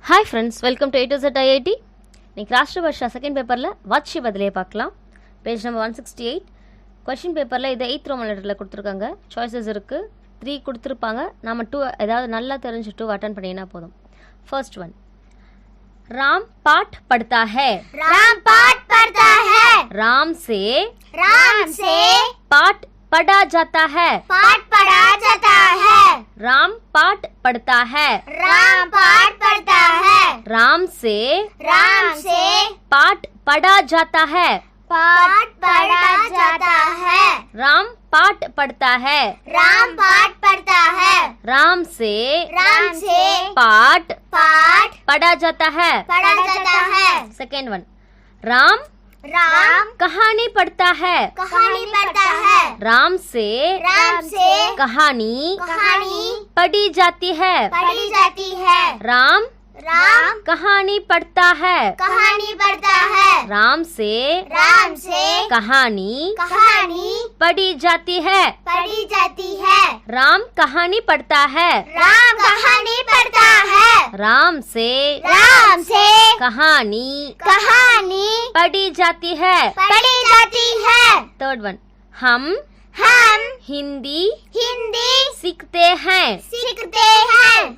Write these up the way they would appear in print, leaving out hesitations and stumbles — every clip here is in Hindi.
Hi friends, welcome to A to Z IIT. இன்னைக்கு ராஷ்டிர பாஷா செகண்ட் பேப்பரில் வாட்சி பதிலே பார்க்கலாம். Page number 168. கொஷின் பேப்பரில் இது 8th ரோமன் லெட்டரில் கொடுத்துருக்காங்க. சாய்ஸஸ் இருக்குது, 3 கொடுத்துருப்பாங்க. நம்ம 2 ஏதாவது நல்லா தெரிஞ்சு 2 அட்டன் பண்ணினா போதும். ஃபர்ஸ்ட் ஒன், राम पाठ पढ़ता है. राम पाठ पढ़ता है. राम से पाठ पढ़ा जाता है. पाठ पढ़ा जाता है. राम पाठ पढ़ता है. राम पाठ पढ़ता है. राम से पाठ पढ़ा जाता है. पाठ पढ़ा जाता है. राम पाठ पढ़ता है. राम पाठ पढ़ता है. राम से पाठ पढ़ा जाता है. पढ़ा जाता है. सेकेंड वन, राम कहानी पढ़ता है. कहानी पढ़ता है. राम से कहानी पढ़ी जाती है. पढ़ी जाती है. राम कहानी पढ़ता है. कहानी पढ़ता है. राम से कहानी पढ़ी जाती है. पढ़ी जाती है. राम कहानी पढ़ता है. राम कहानी पढ़ता है. राम से कहानी पढ़ी जाती है. पढ़ी जाती है. थर्ड वन, हम हिंदी सीखते हैं.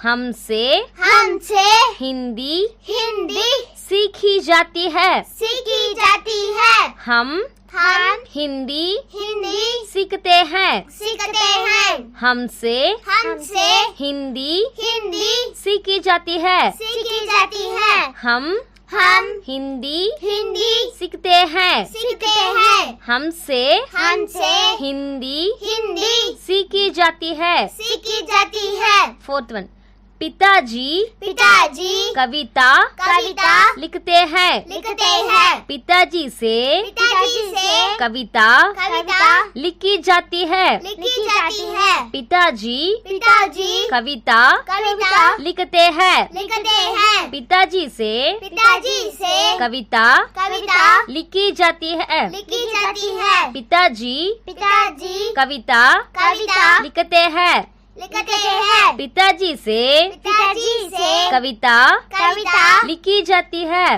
हमसे हिंदी सीखी जाती है. हम हिंदी सीखते हैं. हमसे हिंदी सीखी जाती है. हम हिंदी सीखते हैं. हमसे हिंदी सीखी जाती है. फोर्थ वन, पिताजी कविता लिखते हैं. पिताजी से कविता लिखी जाती है. पिताजी कविता लिखते हैं. पिताजी से कविता लिखी जाती है. पिताजी कविता लिखते हैं. पिताजी से कविता लिखी जाती है.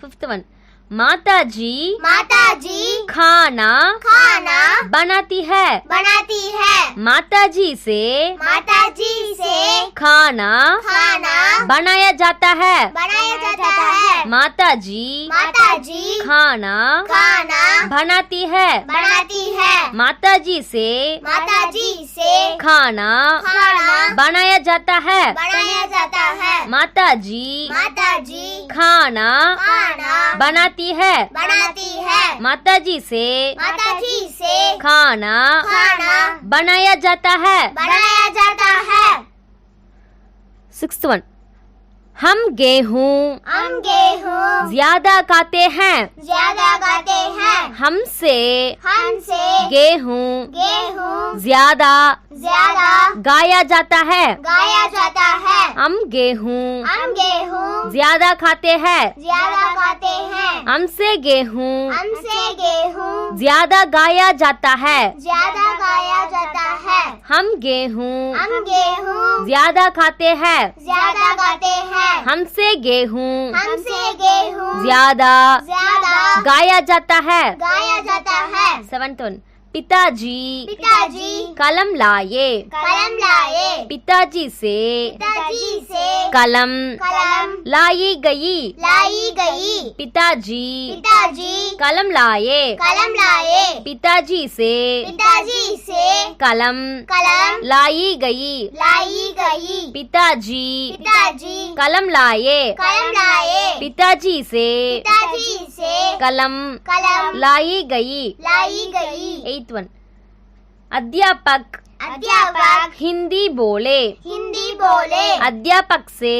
फिफ्थ वन, माताजी खाना बनाती है. माताजी से खाना बनाया जाता है. माताजी खाना बनाती है. माताजी से खाना बनाया जाता है. माताजी खाना बनाती है. माताजी से खाना बनाया जाता है. सिक्स्थ वन, हम गेहूँ ज्यादा खाते हैं. हमसे गेहूँ ज्यादा गाया जाता है. हम गेहूँ ज्यादा खाते हैं. हमसे गेहूँ ज्यादा गाया जाता है. हम गेहूँ ज्यादा खाते हैं. हमसे गेहूँ ज्यादा गाया जाता है. सेवंथ वन, पिताजी कलम लाए. पिताजी से कलम लाई गई. पिताजी कलम लाए. पिताजी से कलम लाई गई. पिताजी कलम लाए. पिताजी से कलम लाई गई. एट वन, अध्यापक हिंदी बोले. अध्यापक से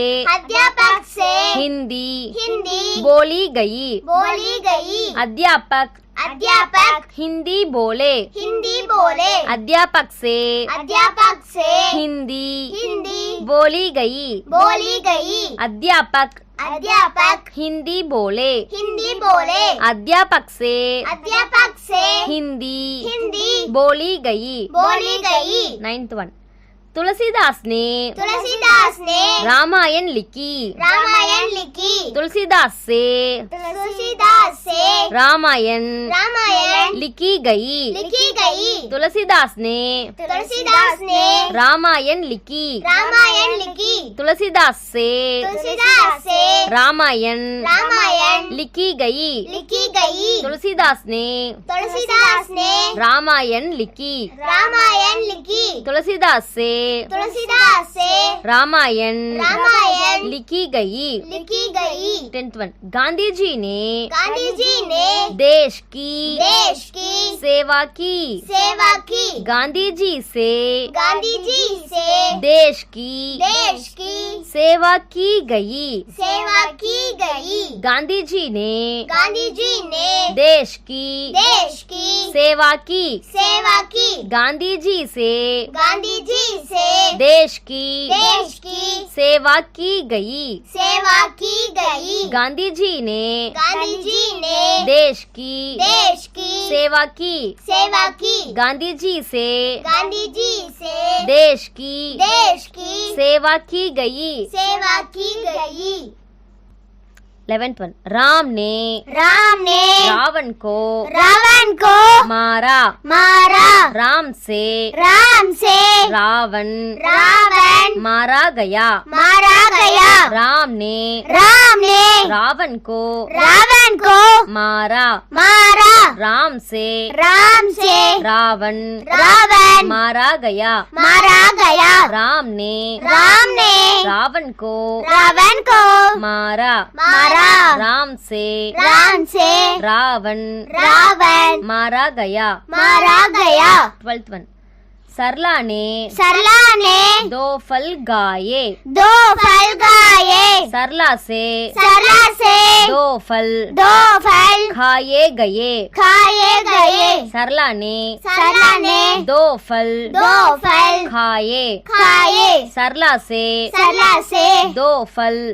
हिंदी बोली गई. अध्यापक हिंदी बोले. अध्यापक से हिंदी बोली गई. अध्यापक हिंदी बोले. अध्यापक से हिंदी बोली गई. नाइन्थ वन, तुलसीदास ने तुलसीदास ने रामायण लिखी। रामायण लिखी। तुलसीदास से तुलसीदास से रामायण रामायण लिखी गई। लिखी गई। तुलसीदास ने तुलसीदास ने रामायण लिखी। रामायण लिखी। तुलसीदास से तुलसीदास से रामायण रामायण लिखी गई। लिखी गई। तुलसीदास ने तुलसीदास ने रामायण लिखी। रामायण लिखी। तुलसीदास से तुलसीदास से रामायण रामायण लिखी गई। लिखी गई। 10th one गांधी जी ने गांधी जी ने देश की सेवा की। सेवा की। गांधी जी से गांधी जी से देश की सेवा की गई। सेवा की गई। गांधी जी ने गांधी जी ने देश की सेवा की। सेवा की। गांधी जी से गांधी जी से देश की सेवा की गई। सेवा की गई। गांधी जी ने गांधी जी ने देश की सेवा सेवा की। गांधी जी से गांधी जी से देश की सेवा की गई। की गई। 11th one राम ने रावण को मारा। राम से रावण मारा गया। राम ने रावण को मारा। राम से रावण मारा गया। राम ने रावण को मारा। राम से रावण मारा गया। 12th one सरला ने दो फल गाये। सरला से दो फल खाए गए। सरला ने दो फल खाए। सरला से दो फल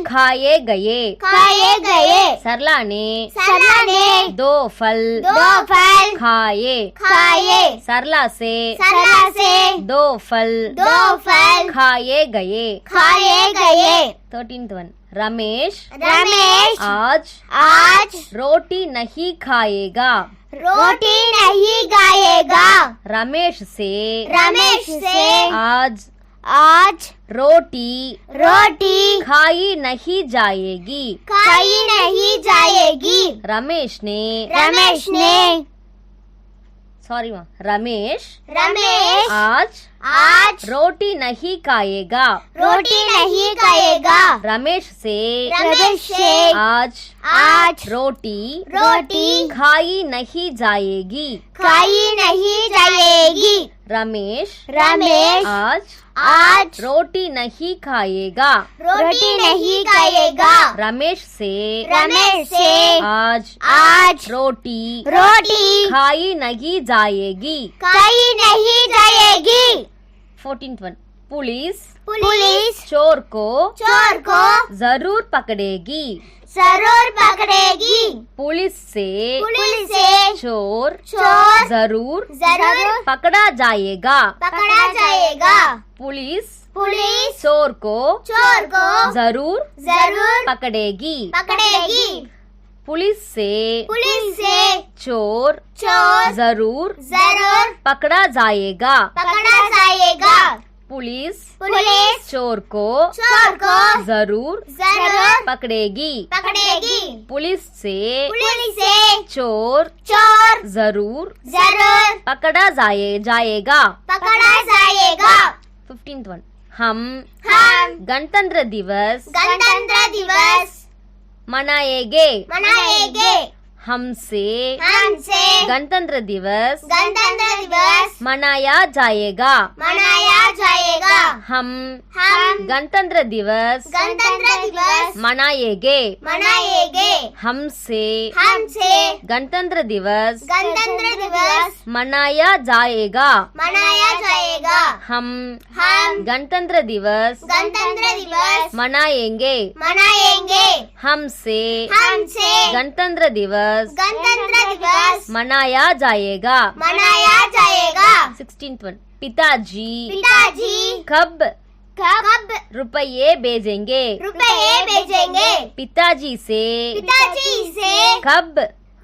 खाए गए। सरला ने दो फल खाए। सरला से दो फल खाए गए। 13th one रमेश आज रोटी नहीं खाएगा। रमेश से आज रोटी खाई नहीं जाएगी। रमेश ने रमेश आज रोटी नहीं खाएगा। रमेश से आज रोटी खाई नहीं जाएगी। रमेश आज रोटी नहीं खाएगा। रमेश से आज रोटी खाई नहीं जाएगी। 14th one पुलिस चोर को जरूर पकड़ेगी। पुलिस से चोर जरूर पकड़ा जाएगा। पुलिस चोर को जरूर पकड़ेगी। पुलिस से चोर जरूर पकड़ा जाएगा। पुलिस चोर को जरूर पकड़ेगी। पुलिस से चोर जरूर पकड़ा जाएगा। 15th one हम गणतंत्र दिवस मनाएंगे। हमसे गणतंत्र दिवस मनाया जाएगा। हम गणतंत्र दिवस मनाएंगे। हमसे गणतंत्र दिवस मनाया जाएगा। हम गणतंत्र दिवस मनाएंगे। हमसे गणतंत्र दिवस मनाया जाएगा। 16th 16th one. पिताजी पिताजी कब कब रुपये भेजेंगे? रुपये भेजेंगे? पिताजी से कब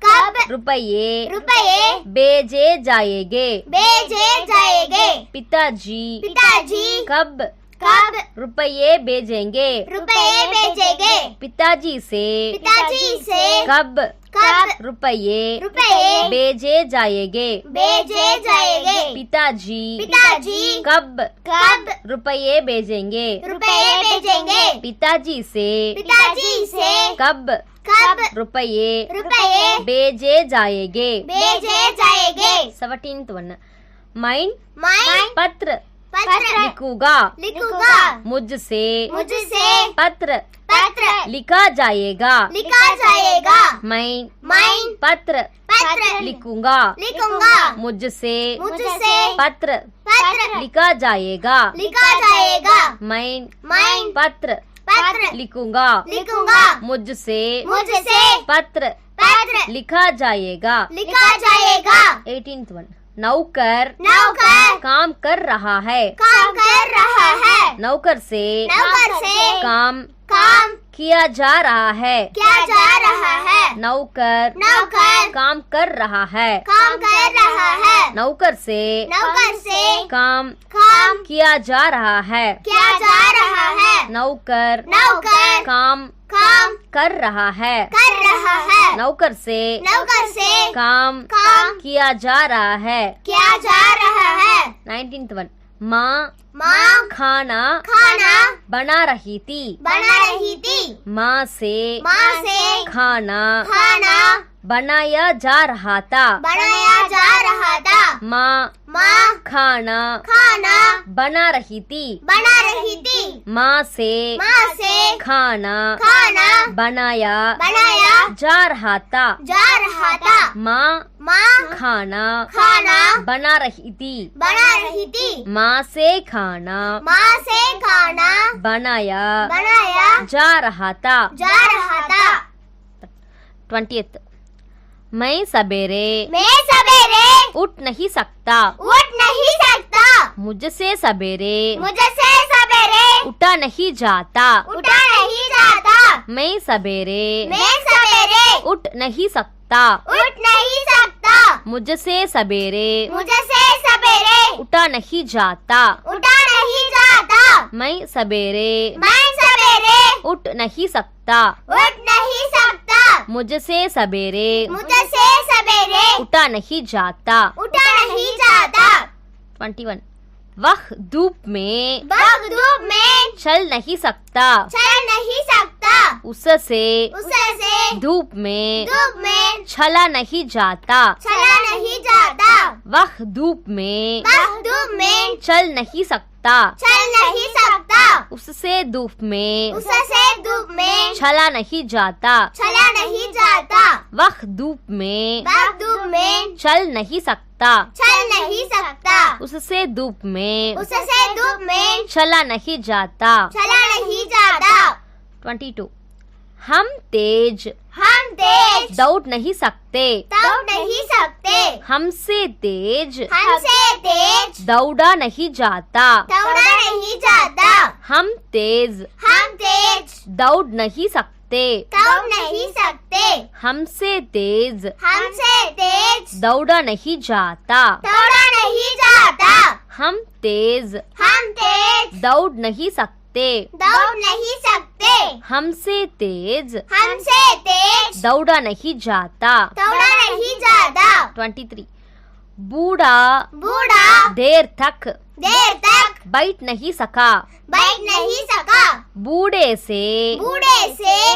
कब रुपये रुपये भेजे जाएंगे? भेजे जाएंगे? पिताजी कब कब रुपये भेजेंगे? रुपये भेजेंगे? पिताजी से कब कब रुपये रुपये भेजे जाएंगे? भेजे जाएंगे? पिताजी कब कब रुपये भेजेंगे? रुपये भेजेंगे? पिताजी से कब कब रुपये रुपये भेजे जाएंगे? भेजे जाएंगे? 17th one. मैं मैं पत्र पत्र लिखूंगा मुझसे पत्र लिखा जाएगा। मैं पत्र लिखूंगा मुझसे पत्र लिखा जाएगा। मैं पत्र लिखूंगा मुझसे पत्र लिखा जाएगा। 18th one. नौकर काम कर रहा है। नौकर से काम किया जा रहा है। नौकर काम कर रहा है। नौकर से काम किया जा रहा है। नौकर काम कर रहा है। नौकर से काम किया जा रहा है। 19th one. माँ खाना बना रही थी। माँ से खाना बनाया जा रहा था। माँ खाना बना रही थी। माँ से खाना बनाया जा रहा था। माँ खाना बना रही थी। माँ से खाना बनाया जा रहा था। 20th. मैं सवेरे उठ नहीं सकता। मुझसे सवेरे उठा नहीं जाता। मैं सवेरे उठ नहीं सकता। मुझसे सवेरे उठा नहीं जाता। मैं सवेरे उठ नहीं सकता। मुझसे सवेरे उठा नहीं जाता। 21. वह धूप में चल नहीं सकता। उससे धूप में चला नहीं जाता। वह धूप में चल नहीं सकता। उससे धूप में चला नहीं जाता। वह धूप में चल नहीं सकता। उससे धूप में चला नहीं जाता। 22. हम तेज दौड़ नहीं सकते। हमसे तेज दौड़ा नहीं जाता। हम तेज दौड़ नहीं सकते। हमसे तेज दौड़ा नहीं जाता। हम तेज दौड़ नहीं सकते। हमसे तेज दौड़ा नहीं जाता। 23. बूढ़ा देर तक बैठ नहीं सका। बूढ़े से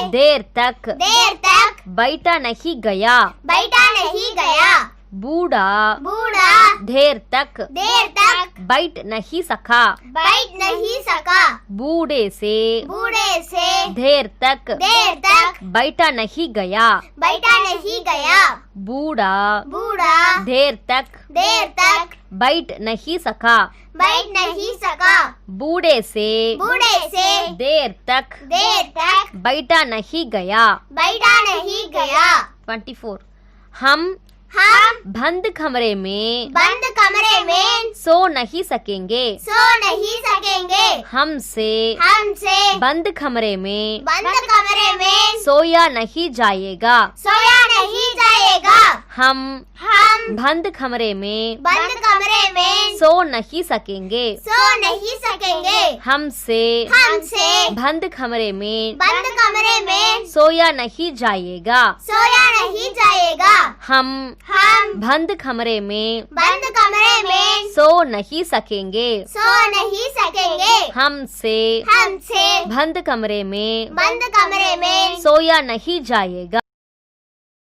देर तक बैठा नहीं गया। बूढ़ा देर तक बैठ नहीं सका। बूढ़े से देर तक बैठा नहीं गया। बूढ़ा देर तक बैठ नहीं सका। बूढ़े से देर तक बैठा नहीं गया। 24. हम बंद कमरे में सो नहीं सकेंगे, सो नहीं सकेंगे, हमसे हमसे बंद कमरे में बंद कमरे में सोया नहीं जाएगा, सोया नहीं जाएगा, हम बंद कमरे में बंद कमरे में सो नहीं सकेंगे, सो नहीं सकेंगे, हमसे हमसे बंद कमरे में बंद कमरे में सोया नहीं जाएगा, सोया नहीं जाएगा, हम बंद कमरे में बंद कमरे में सो नहीं सकेंगे, सो नहीं सकेंगे, हमसे हमसे बंद कमरे में बंद कमरे में सोया नहीं जाएगा।